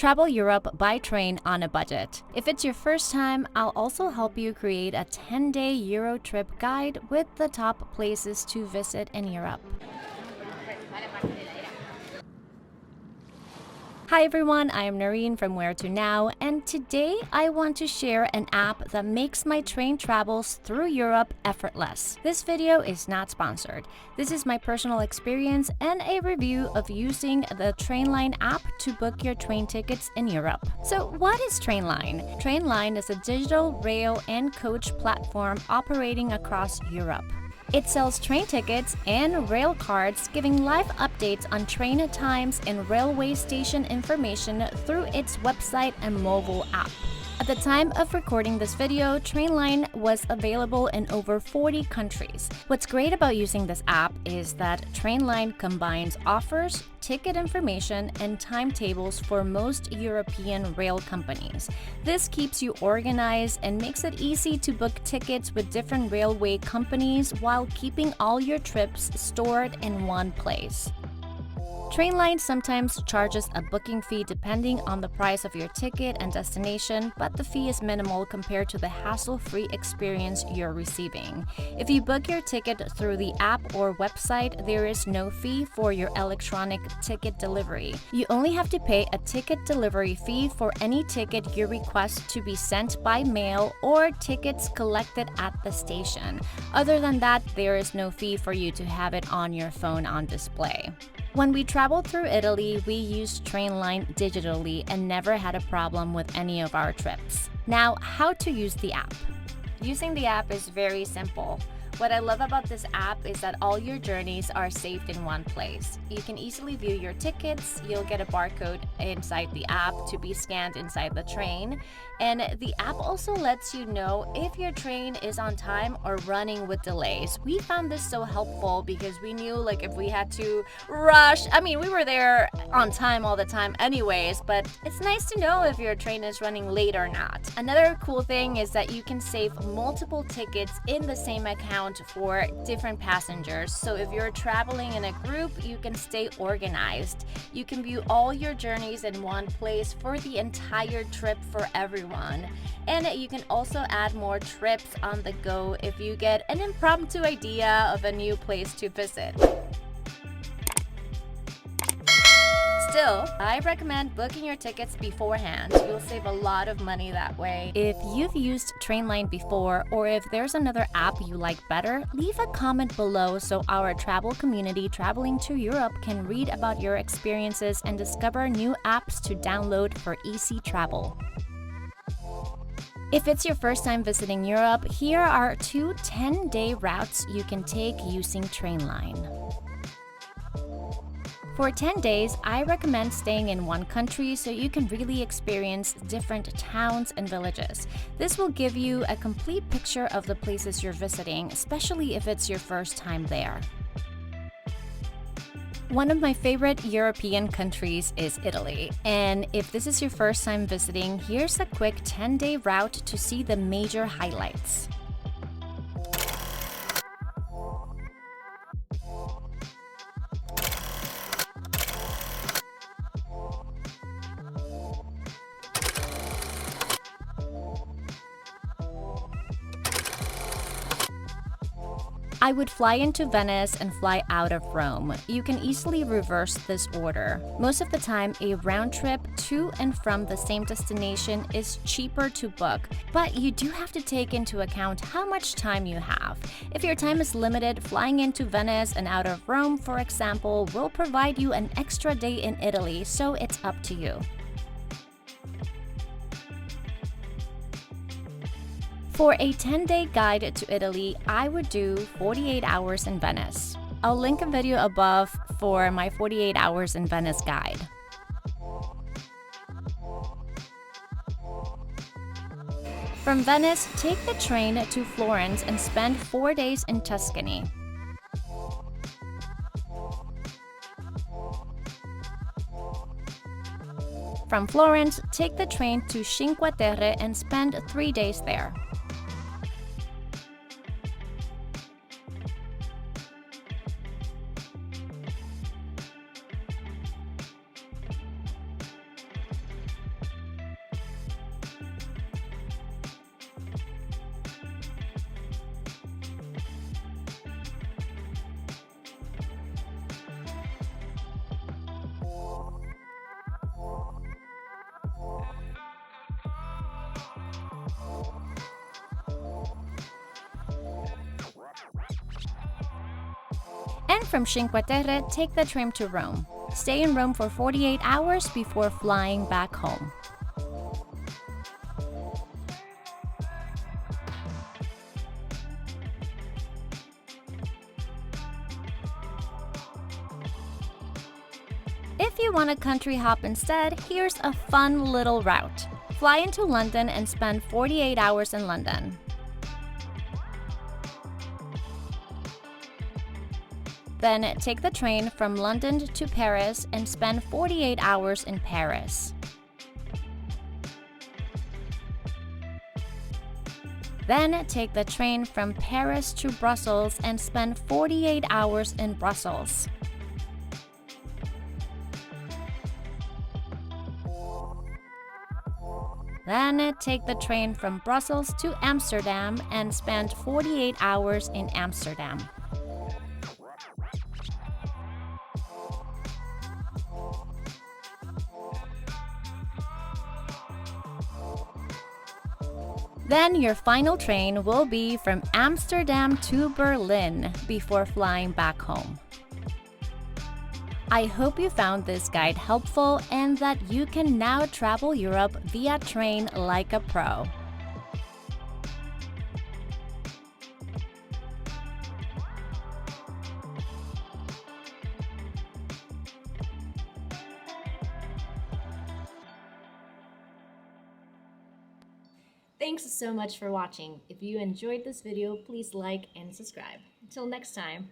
Travel Europe by train on a budget. If it's your first time, I'll also help you create a 10-day Euro trip guide with the top places to visit in Europe. Hi everyone, I am Noreen from Where to Now, and today I want to share an app that makes my train travels through Europe effortless. This video is not sponsored. This is my personal experience and a review of using the Trainline app to book your train tickets in Europe. So what is Trainline? Trainline is a digital rail and coach platform operating across Europe. It sells train tickets and rail cards, giving live updates on train times and railway station information through its website and mobile app. At the time of recording this video, Trainline was available in over 40 countries. What's great about using this app is that Trainline combines offers, ticket information, and timetables for most European rail companies. This keeps you organized and makes it easy to book tickets with different railway companies while keeping all your trips stored in one place. Trainline sometimes charges a booking fee depending on the price of your ticket and destination, but the fee is minimal compared to the hassle-free experience you're receiving. If you book your ticket through the app or website, there is no fee for your electronic ticket delivery. You only have to pay a ticket delivery fee for any ticket you request to be sent by mail or tickets collected at the station. Other than that, there is no fee for you to have it on your phone on display. When we traveled through Italy, we used Trainline digitally and never had a problem with any of our trips. Now, how to use the app? Using the app is very simple. What I love about this app is that all your journeys are saved in one place. You can easily view your tickets, you'll get a barcode inside the app to be scanned inside the train, and the app also lets you know if your train is on time or running with delays. We found this so helpful because we knew if we had to rush, we were there on time all the time anyways, but it's nice to know if your train is running late or not. Another cool thing is that you can save multiple tickets in the same account for different passengers. So if you're traveling in a group, you can stay organized. You can view all your journeys in one place for the entire trip for everyone. And you can also add more trips on the go if you get an impromptu idea of a new place to visit. Still, I recommend booking your tickets beforehand. You'll save a lot of money that way. If you've used Trainline before, or if there's another app you like better, leave a comment below so our travel community traveling to Europe can read about your experiences and discover new apps to download for easy travel. If it's your first time visiting Europe, here are 2 10-day routes you can take using Trainline. For 10 days, I recommend staying in one country so you can really experience different towns and villages. This will give you a complete picture of the places you're visiting, especially if it's your first time there. One of my favorite European countries is Italy, and if this is your first time visiting, here's a quick 10-day route to see the major highlights. I would fly into Venice and fly out of Rome. You can easily reverse this order. Most of the time, a round trip to and from the same destination is cheaper to book, but you do have to take into account how much time you have. If your time is limited, flying into Venice and out of Rome, for example, will provide you an extra day in Italy, so it's up to you. For a 10-day guide to Italy, I would do 48 hours in Venice. I'll link a video above for my 48 hours in Venice guide. From Venice, take the train to Florence and spend 4 days in Tuscany. From Florence, take the train to Cinque Terre and spend 3 days there. And from Cinque Terre, take the train to Rome. Stay in Rome for 48 hours before flying back home. If you want a country hop instead, here's a fun little route. Fly into London and spend 48 hours in London. Then take the train from London to Paris and spend 48 hours in Paris. Then take the train from Paris to Brussels and spend 48 hours in Brussels. Then take the train from Brussels to Amsterdam and spend 48 hours in Amsterdam. Then your final train will be from Amsterdam to Berlin before flying back home. I hope you found this guide helpful and that you can now travel Europe via train like a pro. Thanks so much for watching. If you enjoyed this video, please like and subscribe. Until next time.